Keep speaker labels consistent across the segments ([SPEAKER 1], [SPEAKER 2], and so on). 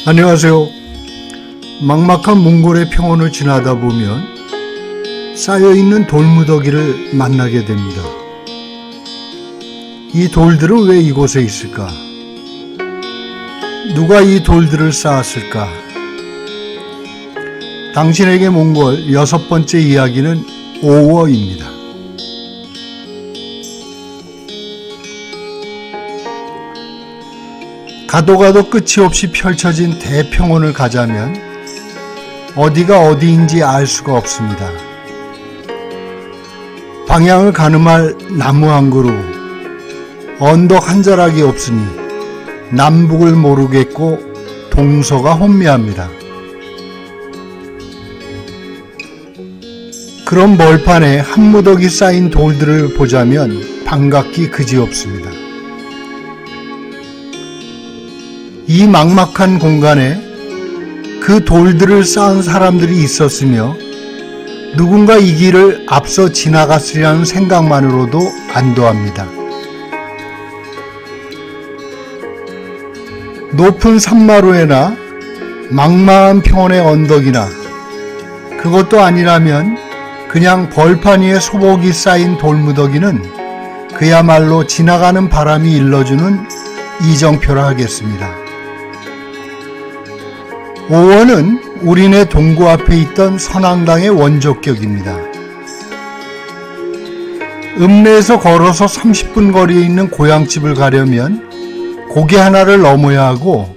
[SPEAKER 1] 안녕하세요. 막막한 몽골의 평원을 지나다 보면 쌓여있는 돌무더기를 만나게 됩니다. 이 돌들은 왜 이곳에 있을까? 누가 이 돌들을 쌓았을까? 당신에게 몽골 6번째 이야기는 오워입니다. 가도 가도 끝이 없이 펼쳐진 대평원을 가자면 어디가 어디인지 알 수가 없습니다. 방향을 가늠할 나무 한 그루, 언덕 한 자락이 없으니 남북을 모르겠고 동서가 혼미합니다. 그런 멀판에 한 무더기 쌓인 돌들을 보자면 반갑기 그지없습니다. 이 막막한 공간에 그 돌들을 쌓은 사람들이 있었으며 누군가 이 길을 앞서 지나갔으리라는 생각만으로도 안도합니다. 높은 산마루에나 망망한 평원의 언덕이나 그것도 아니라면 그냥 벌판 위에 소복이 쌓인 돌무더기는 그야말로 지나가는 바람이 일러주는 이정표라 하겠습니다. 오원은 우리네 동구 앞에 있던 선앙당의 원조격입니다. 읍내에서 걸어서 30분 거리에 있는 고향집을 가려면 고개 하나를 넘어야 하고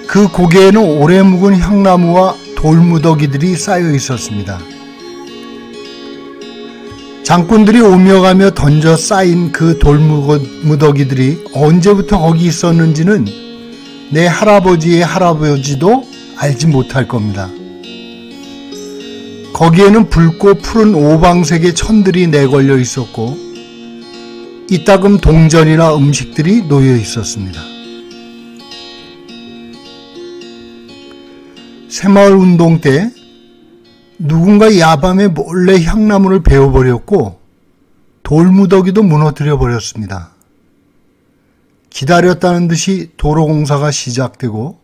[SPEAKER 1] 그 고개에는 오래 묵은 향나무와 돌무더기들이 쌓여 있었습니다. 장꾼들이 오며 가며 던져 쌓인 그 돌무더기들이 언제부터 거기 있었는지는 내 할아버지의 할아버지도 알지 못할 겁니다. 거기에는 붉고 푸른 오방색의 천들이 내걸려 있었고 이따금 동전이나 음식들이 놓여 있었습니다. 새마을 운동 때 누군가 야밤에 몰래 향나무를 베어버렸고 돌무더기도 무너뜨려 버렸습니다. 기다렸다는 듯이 도로공사가 시작되고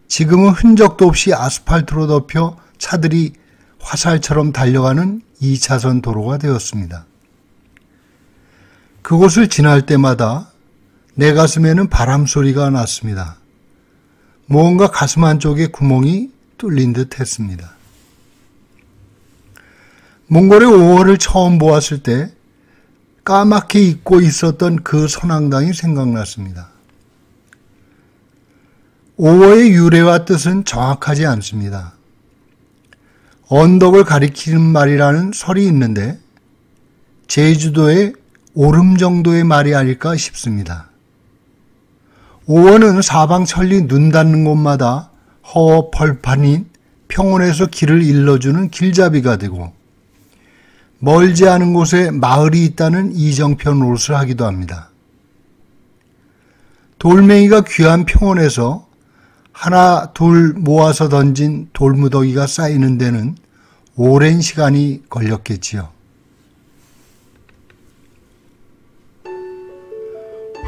[SPEAKER 1] 지금은 흔적도 없이 아스팔트로 덮여 차들이 화살처럼 달려가는 2차선 도로가 되었습니다. 그곳을 지날 때마다 내 가슴에는 바람소리가 났습니다. 무언가 가슴 한쪽에 구멍이 뚫린 듯 했습니다. 몽골의 오월을 처음 보았을 때 까맣게 잊고 있었던 그 선앙당이 생각났습니다. 오워의 유래와 뜻은 정확하지 않습니다. 언덕을 가리키는 말이라는 설이 있는데 제주도의 오름 정도의 말이 아닐까 싶습니다. 오워는 사방 천리 눈 닿는 곳마다 허벌판인 평원에서 길을 일러주는 길잡이가 되고 멀지 않은 곳에 마을이 있다는 이정표 노릇을 하기도 합니다. 돌멩이가 귀한 평원에서 하나 둘 모아서 던진 돌무더기가 쌓이는 데는 오랜 시간이 걸렸겠지요.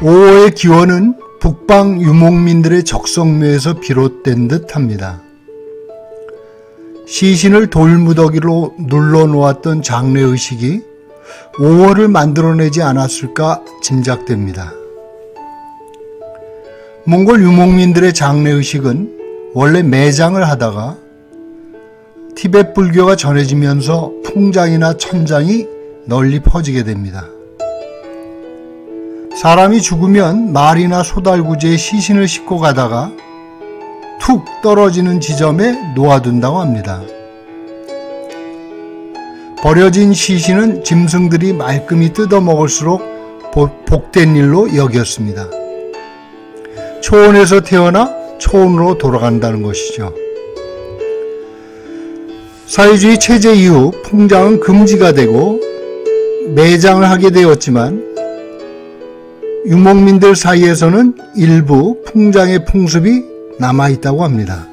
[SPEAKER 1] 오워의 기원은 북방 유목민들의 적성묘에서 비롯된 듯 합니다. 시신을 돌무더기로 눌러놓았던 장례의식이 오월을 만들어내지 않았을까 짐작됩니다. 몽골 유목민들의 장례의식은 원래 매장을 하다가 티베트 불교가 전해지면서 풍장이나 천장이 널리 퍼지게 됩니다. 사람이 죽으면 말이나 소달구지에 시신을 싣고 가다가 툭 떨어지는 지점에 놓아둔다고 합니다. 버려진 시신은 짐승들이 말끔히 뜯어먹을수록 복된 일로 여겼습니다. 초원에서 태어나 초원으로 돌아간다는 것이죠. 사회주의 체제 이후 풍장은 금지가 되고 매장을 하게 되었지만 유목민들 사이에서는 일부 풍장의 풍습이 남아있다고 합니다.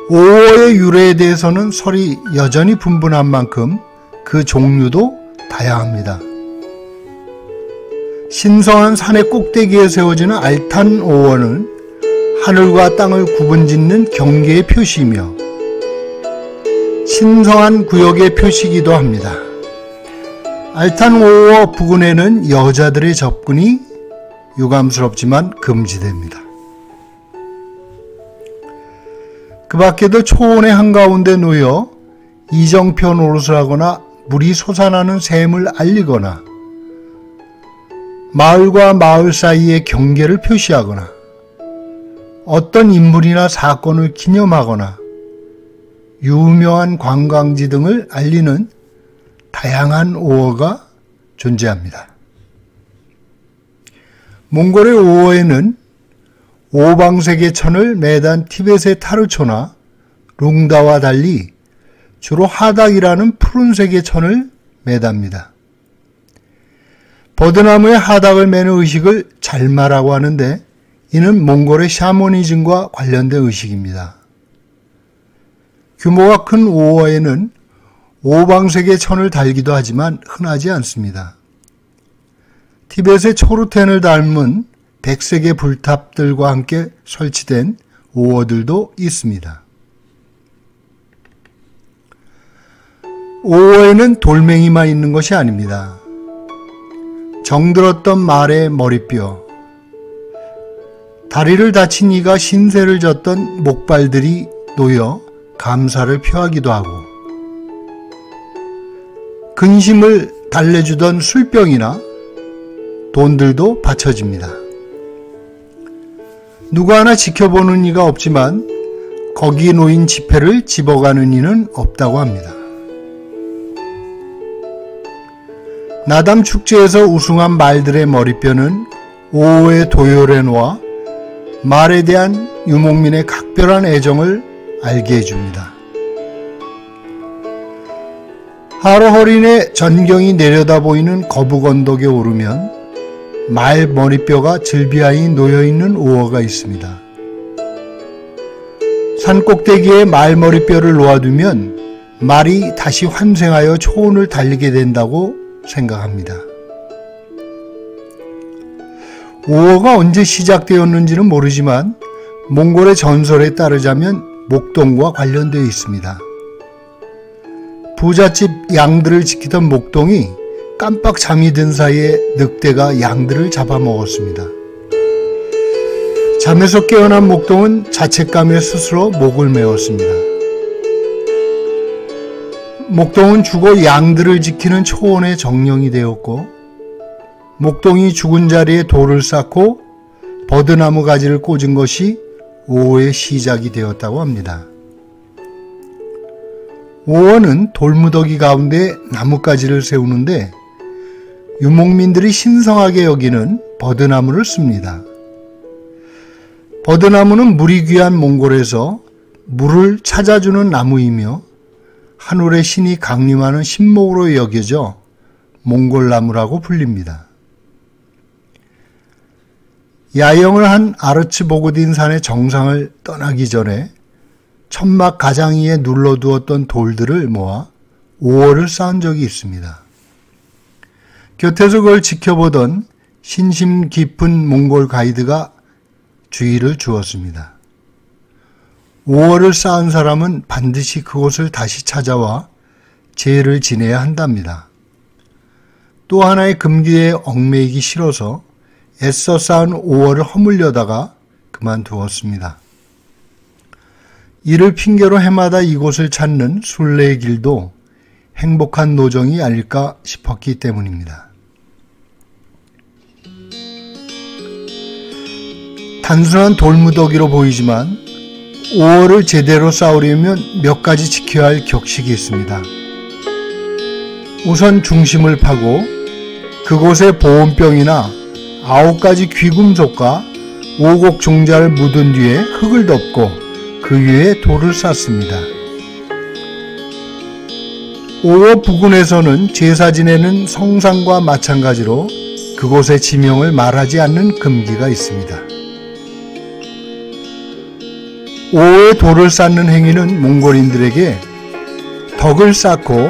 [SPEAKER 1] 오워의 유래에 대해서는 설이 여전히 분분한 만큼 그 종류도 다양합니다. 신성한 산의 꼭대기에 세워지는 알탄 5원은 하늘과 땅을 구분짓는 경계의 표시이며 신성한 구역의 표시이기도 합니다. 알탄 5호 부근에는 여자들의 접근이 유감스럽지만 금지됩니다. 그 밖에도 초원의 한가운데 놓여 이정표 노릇을 하거나 물이 솟아나는 샘을 알리거나 마을과 마을 사이의 경계를 표시하거나 어떤 인물이나 사건을 기념하거나 유명한 관광지 등을 알리는 다양한 오어가 존재합니다. 몽골의 오어에는 오방색의 천을 매단 티벳의 타르초나 룽다와 달리 주로 하닥이라는 푸른색의 천을 매답니다. 버드나무의 하닥을 매는 의식을 잘마라고 하는데 이는 몽골의 샤머니즘과 관련된 의식입니다. 규모가 큰 오어에는 오방색의 천을 달기도 하지만 흔하지 않습니다. 티벳의 초르텐을 닮은 백색의 불탑들과 함께 설치된 오어들도 있습니다. 오어에는 돌멩이만 있는 것이 아닙니다. 정들었던 말의 머리뼈, 다리를 다친 이가 신세를 졌던 목발들이 놓여 감사를 표하기도 하고 근심을 달래주던 술병이나 돈들도 바쳐집니다. 누구 하나 지켜보는 이가 없지만 거기에 놓인 지폐를 집어가는 이는 없다고 합니다. 나담 축제에서 우승한 말들의 머리뼈는 오호의 도열에 놓아 말에 대한 유목민의 각별한 애정을 알게 해줍니다. 하로허린의 전경이 내려다 보이는 거북 언덕에 오르면 말 머리뼈가 즐비하여 놓여있는 오어가 있습니다. 산 꼭대기에 말 머리뼈를 놓아두면 말이 다시 환생하여 초원을 달리게 된다고 생각합니다. 오어가 언제 시작되었는지는 모르지만 몽골의 전설에 따르자면 목동과 관련되어 있습니다. 부잣집 양들을 지키던 목동이 깜빡 잠이 든 사이에 늑대가 양들을 잡아먹었습니다. 잠에서 깨어난 목동은 자책감에 스스로 목을 메었습니다. 목동은 죽어 양들을 지키는 초원의 정령이 되었고 목동이 죽은 자리에 돌을 쌓고 버드나무 가지를 꽂은 것이 오어의 시작이 되었다고 합니다. 오어는 돌무더기 가운데 나뭇가지를 세우는데 유목민들이 신성하게 여기는 버드나무를 씁니다. 버드나무는 물이 귀한 몽골에서 물을 찾아주는 나무이며 하늘의 신이 강림하는 신목으로 여겨져 몽골나무라고 불립니다. 야영을 한 아르츠보그딘 산의 정상을 떠나기 전에 천막 가장 위에 눌러두었던 돌들을 모아 오어를 쌓은 적이 있습니다. 곁에서 그걸 지켜보던 신심 깊은 몽골 가이드가 주의를 주었습니다. 오어를 쌓은 사람은 반드시 그곳을 다시 찾아와 제를 지내야 한답니다. 또 하나의 금기에 얽매이기 싫어서 애써 쌓은 오어를 허물려다가 그만두었습니다. 이를 핑계로 해마다 이곳을 찾는 순례의 길도 행복한 노정이 아닐까 싶었기 때문입니다. 단순한 돌무더기로 보이지만 오어를 제대로 쌓으려면 몇 가지 지켜야 할 격식이 있습니다. 우선 중심을 파고 그곳에 보온병이나 9가지 귀금속과 5곡 종자를 묻은 뒤에 흙을 덮고 그 위에 돌을 쌓습니다. 오어 부근에서는 제사 지내는 성상과 마찬가지로 그곳의 지명을 말하지 않는 금기가 있습니다. 오어에 돌을 쌓는 행위는 몽골인들에게 덕을 쌓고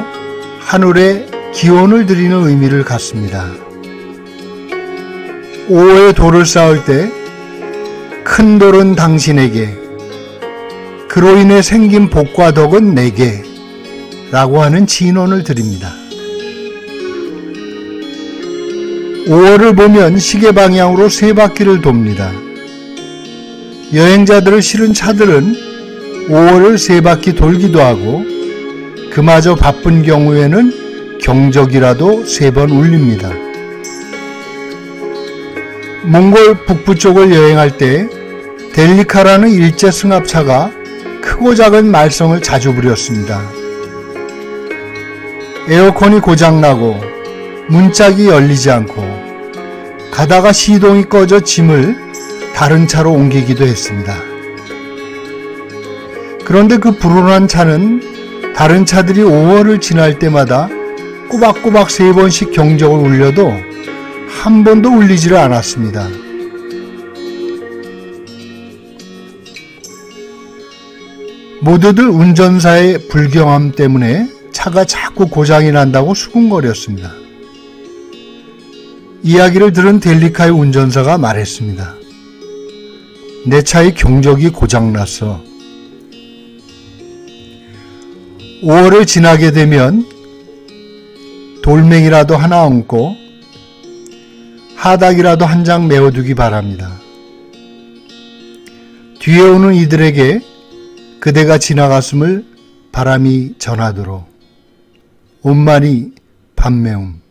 [SPEAKER 1] 하늘에 기원을 드리는 의미를 갖습니다. 5호의 돌을 쌓을 때 큰 돌은 당신에게, 그로 인해 생긴 복과 덕은 내게 라고 하는 진언을 드립니다. 5호를 보면 시계 방향으로 3바퀴를 돕니다. 여행자들을 실은 차들은 5호를 3바퀴 돌기도 하고 그마저 바쁜 경우에는 경적이라도 3번 울립니다. 몽골 북부 쪽을 여행할 때 델리카라는 일제 승합차가 크고 작은 말썽을 자주 부렸습니다. 에어컨이 고장나고 문짝이 열리지 않고 가다가 시동이 꺼져 짐을 다른 차로 옮기기도 했습니다. 그런데 그 불온한 차는 다른 차들이 5호를 지날 때마다 꼬박꼬박 3번씩 경적을 울려도 한 번도 울리지를 않았습니다. 모두들 운전사의 불경함 때문에 차가 자꾸 고장이 난다고 수군거렸습니다. 이야기를 들은 델리카의 운전사가 말했습니다. 내 차의 경적이 고장났어. 5호를 지나게 되면 돌멩이라도 하나 얹고 하닥이라도 한 장 메어두기 바랍니다. 뒤에 오는 이들에게 그대가 지나갔음을 바람이 전하도록. 온만이 밤매움.